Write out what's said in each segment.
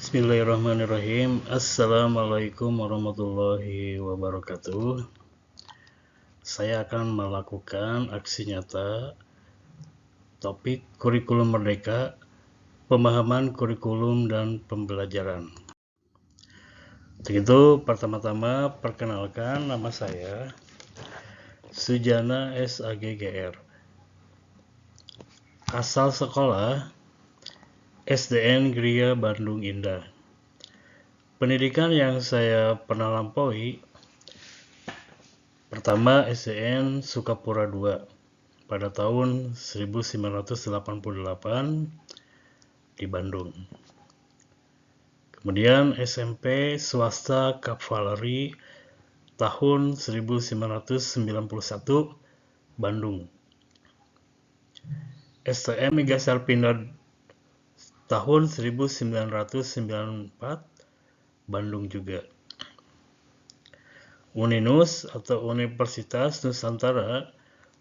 Bismillahirrahmanirrahim. Assalamualaikum warahmatullahi wabarakatuh. Saya akan melakukan aksi nyata topik kurikulum merdeka, pemahaman kurikulum dan pembelajaran. Untuk itu, pertama-tama perkenalkan nama saya Sujana SAGGR. Asal sekolah SDN Gria Bandung Indah. Pendidikan yang saya pernah lampaui, pertama SDN Sukapura II pada tahun 1988 di Bandung. Kemudian SMP swasta Kavaleri tahun 1991 Bandung. STM Migas Sarpinda tahun 1994 Bandung juga. Uninus atau Universitas Nusantara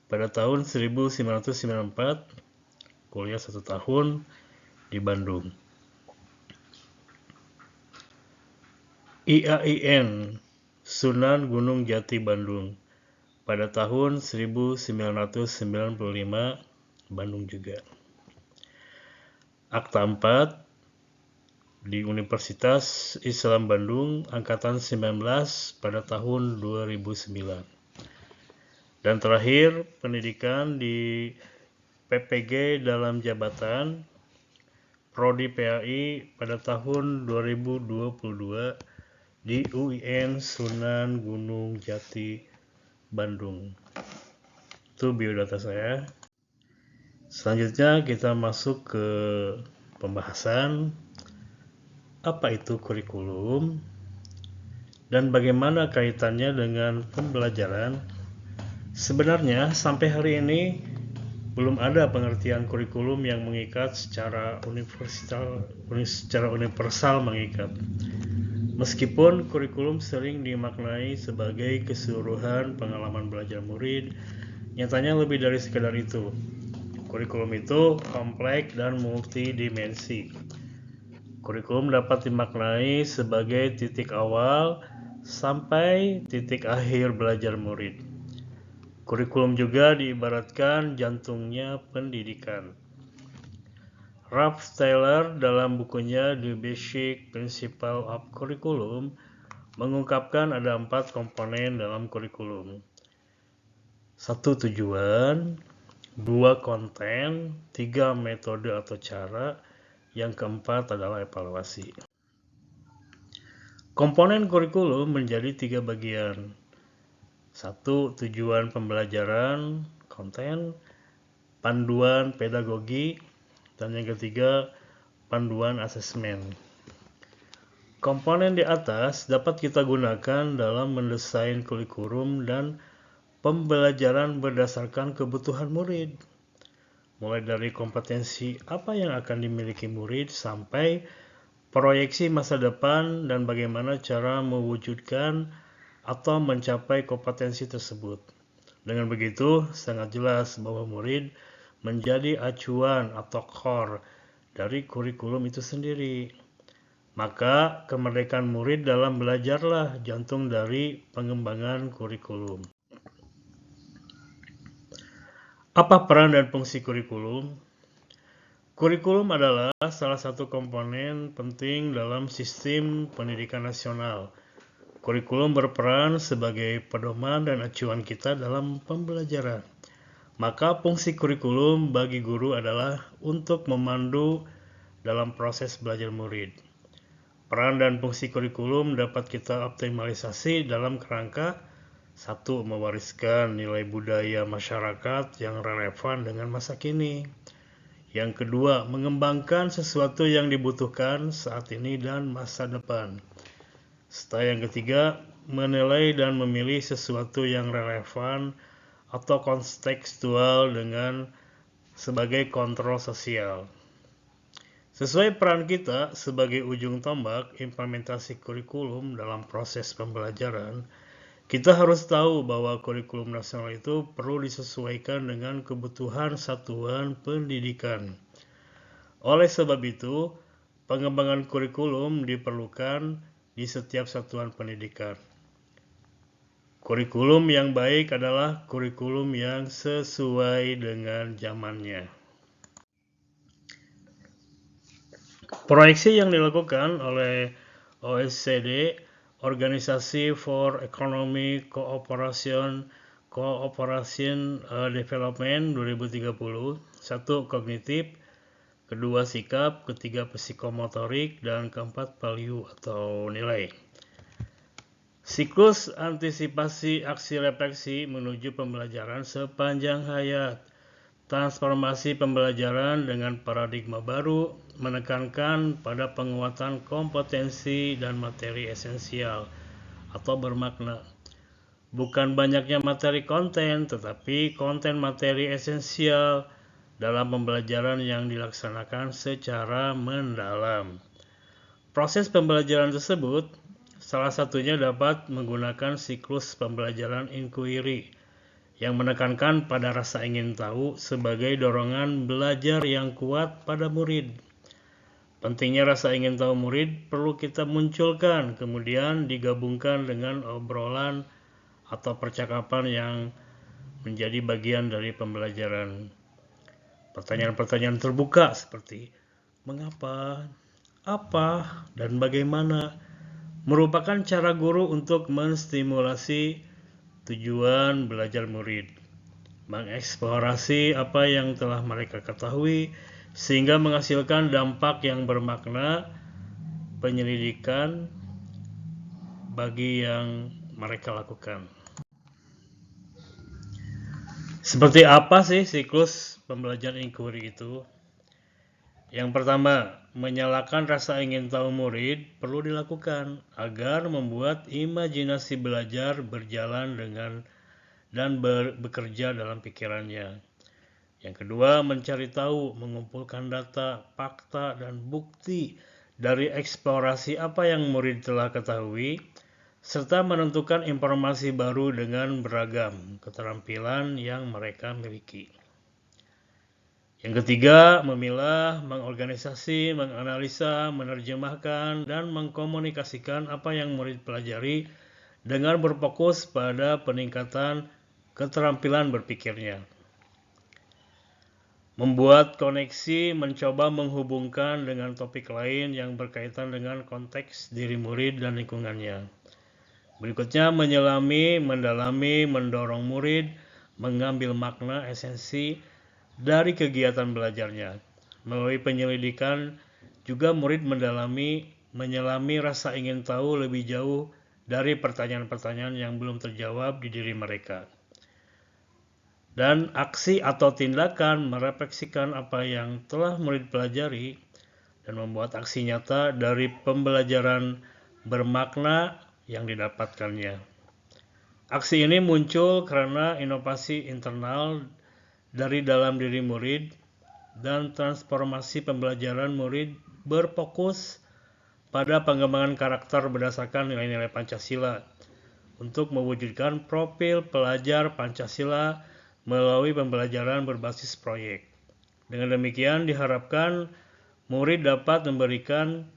pada tahun 1994 kuliah 1 tahun di Bandung. IAIN Sunan Gunung Jati Bandung pada tahun 1995 Bandung juga. Akta 4 di Universitas Islam Bandung angkatan 19 pada tahun 2009. Dan terakhir pendidikan di PPG dalam jabatan Prodi PAI pada tahun 2022 di UIN Sunan Gunung Jati Bandung. Itu biodata saya. Selanjutnya kita masuk ke pembahasan apa itu kurikulum dan bagaimana kaitannya dengan pembelajaran. Sebenarnya sampai hari ini belum ada pengertian kurikulum yang mengikat secara universal mengikat. Meskipun kurikulum sering dimaknai sebagai keseluruhan pengalaman belajar murid, nyatanya lebih dari sekedar itu. Kurikulum itu kompleks dan multidimensi. Kurikulum dapat dimaknai sebagai titik awal sampai titik akhir belajar murid. Kurikulum juga diibaratkan jantungnya pendidikan. Ralph Taylor dalam bukunya The Basic Principles of Curriculum mengungkapkan ada 4 komponen dalam kurikulum. 1. Tujuan, 2. Konten, 3. Metode atau cara, yang keempat adalah evaluasi. Komponen kurikulum menjadi 3 bagian. 1. Tujuan pembelajaran, konten, panduan pedagogi, dan yang ketiga panduan asesmen. Komponen di atas dapat kita gunakan dalam mendesain kurikulum dan pembelajaran berdasarkan kebutuhan murid, mulai dari kompetensi apa yang akan dimiliki murid sampai proyeksi masa depan dan bagaimana cara mewujudkan atau mencapai kompetensi tersebut. Dengan begitu, sangat jelas bahwa murid menjadi acuan atau core dari kurikulum itu sendiri. Maka, kemerdekaan murid dalam belajarlah jantung dari pengembangan kurikulum. Apa peran dan fungsi kurikulum? Kurikulum adalah salah satu komponen penting dalam sistem pendidikan nasional. Kurikulum berperan sebagai pedoman dan acuan kita dalam pembelajaran. Maka fungsi kurikulum bagi guru adalah untuk memandu dalam proses belajar murid. Peran dan fungsi kurikulum dapat kita optimalisasi dalam kerangka 1. Mewariskan nilai budaya masyarakat yang relevan dengan masa kini. Yang kedua, mengembangkan sesuatu yang dibutuhkan saat ini dan masa depan. Serta yang ketiga, menilai dan memilih sesuatu yang relevan atau kontekstual dengan sebagai kontrol sosial. Sesuai peran kita sebagai ujung tombak implementasi kurikulum dalam proses pembelajaran, kita harus tahu bahwa kurikulum nasional itu perlu disesuaikan dengan kebutuhan satuan pendidikan. Oleh sebab itu, Pengembangan kurikulum diperlukan di setiap satuan pendidikan. Kurikulum yang baik adalah kurikulum yang sesuai dengan zamannya. Proyeksi yang dilakukan oleh OECD, Organisasi for Economic Cooperation Development 2030, 1. Kognitif, kedua sikap, ketiga psikomotorik, dan keempat value atau nilai. Siklus antisipasi aksi refleksi menuju pembelajaran sepanjang hayat. Transformasi pembelajaran dengan paradigma baru menekankan pada penguatan kompetensi dan materi esensial atau bermakna. Bukan banyaknya materi konten, tetapi konten materi esensial dalam pembelajaran yang dilaksanakan secara mendalam. Proses pembelajaran tersebut salah satunya dapat menggunakan siklus pembelajaran inquiry yang menekankan pada rasa ingin tahu sebagai dorongan belajar yang kuat pada murid. Pentingnya rasa ingin tahu murid perlu kita munculkan, kemudian digabungkan dengan obrolan atau percakapan yang menjadi bagian dari pembelajaran. Pertanyaan-pertanyaan terbuka seperti mengapa, apa, dan bagaimana merupakan cara guru untuk menstimulasi tujuan belajar murid, mengeksplorasi apa yang telah mereka ketahui sehingga menghasilkan dampak yang bermakna, penyelidikan bagi yang mereka lakukan. Seperti apa sih siklus pembelajaran inquiry itu? Yang pertama, menyalakan rasa ingin tahu murid perlu dilakukan agar membuat imajinasi belajar berjalan dan bekerja dalam pikirannya. Yang kedua, mencari tahu, mengumpulkan data, fakta, dan bukti dari eksplorasi apa yang murid telah ketahui, serta menentukan informasi baru dengan beragam keterampilan yang mereka miliki. Yang ketiga, memilah, mengorganisasi, menganalisa, menerjemahkan, dan mengkomunikasikan apa yang murid pelajari dengan berfokus pada peningkatan keterampilan berpikirnya. Membuat koneksi, mencoba menghubungkan dengan topik lain yang berkaitan dengan konteks diri murid dan lingkungannya. Berikutnya, menyelami, mendalami, mendorong murid mengambil makna esensi dari kegiatan belajarnya. Melalui penyelidikan, juga murid menyelami rasa ingin tahu lebih jauh dari pertanyaan-pertanyaan yang belum terjawab di diri mereka. Dan aksi atau tindakan merefleksikan apa yang telah murid pelajari dan membuat aksi nyata dari pembelajaran bermakna yang didapatkannya. Aksi ini muncul karena inovasi internal dari dalam diri murid dan transformasi pembelajaran murid berfokus pada pengembangan karakter berdasarkan nilai-nilai Pancasila untuk mewujudkan profil pelajar Pancasila melalui pembelajaran berbasis proyek. Dengan demikian diharapkan murid dapat memberikan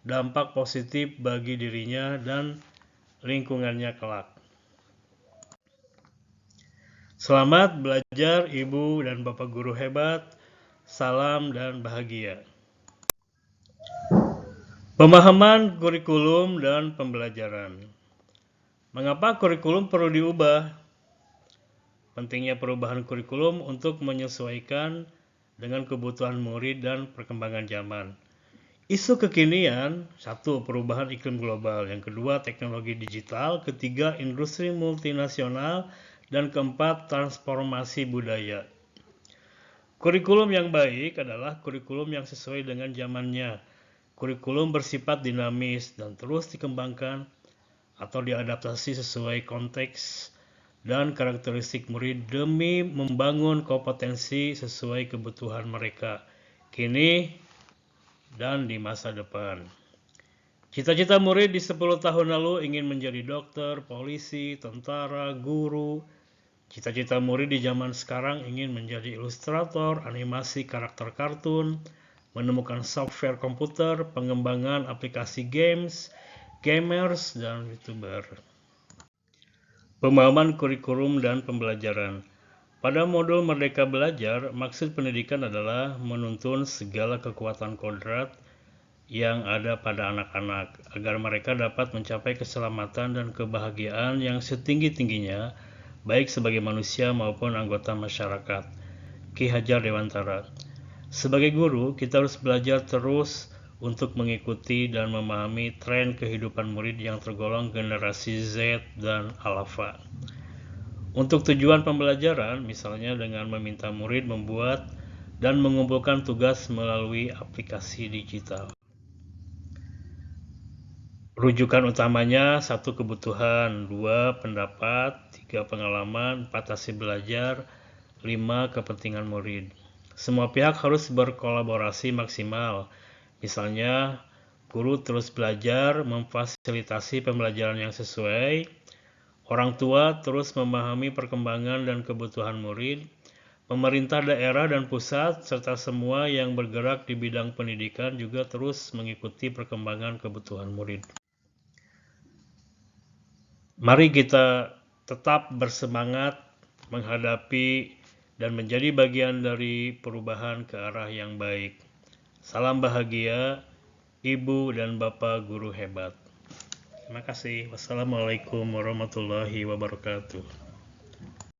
dampak positif bagi dirinya dan lingkungannya kelak. Selamat belajar Ibu dan Bapak guru hebat. Salam dan bahagia. Pemahaman kurikulum dan pembelajaran. Mengapa kurikulum perlu diubah? Pentingnya perubahan kurikulum untuk menyesuaikan dengan kebutuhan murid dan perkembangan zaman. Isu kekinian, 1. Perubahan iklim global, yang kedua teknologi digital, ketiga industri multinasional, dan keempat transformasi budaya. Kurikulum yang baik adalah kurikulum yang sesuai dengan zamannya. Kurikulum bersifat dinamis dan terus dikembangkan atau diadaptasi sesuai konteks dan karakteristik murid demi membangun kompetensi sesuai kebutuhan mereka kini dan di masa depan. Cita-cita murid di 10 tahun lalu ingin menjadi dokter, polisi, tentara, guru. Cita-cita murid di zaman sekarang ingin menjadi ilustrator, animasi karakter kartun, menemukan software komputer, pengembangan aplikasi games, gamers, dan YouTuber. Pemahaman kurikulum dan pembelajaran. Pada modul Merdeka Belajar, maksud pendidikan adalah menuntun segala kekuatan kodrat yang ada pada anak-anak agar mereka dapat mencapai keselamatan dan kebahagiaan yang setinggi-tingginya, baik sebagai manusia maupun anggota masyarakat. Ki Hajar Dewantara. Sebagai guru, kita harus belajar terus untuk mengikuti dan memahami tren kehidupan murid yang tergolong generasi Z dan Alpha. Untuk tujuan pembelajaran, misalnya dengan meminta murid membuat dan mengumpulkan tugas melalui aplikasi digital. Rujukan utamanya 1. Kebutuhan, 2. Pendapat, 3. Pengalaman, 4. Hasil belajar, 5. Kepentingan murid. Semua pihak harus berkolaborasi maksimal. Misalnya, guru terus belajar memfasilitasi pembelajaran yang sesuai, orang tua terus memahami perkembangan dan kebutuhan murid, pemerintah daerah dan pusat, serta semua yang bergerak di bidang pendidikan juga terus mengikuti perkembangan kebutuhan murid. Mari kita tetap bersemangat menghadapi dan menjadi bagian dari perubahan ke arah yang baik. Salam bahagia, Ibu dan Bapak guru hebat. Terima kasih. Wassalamualaikum warahmatullahi wabarakatuh.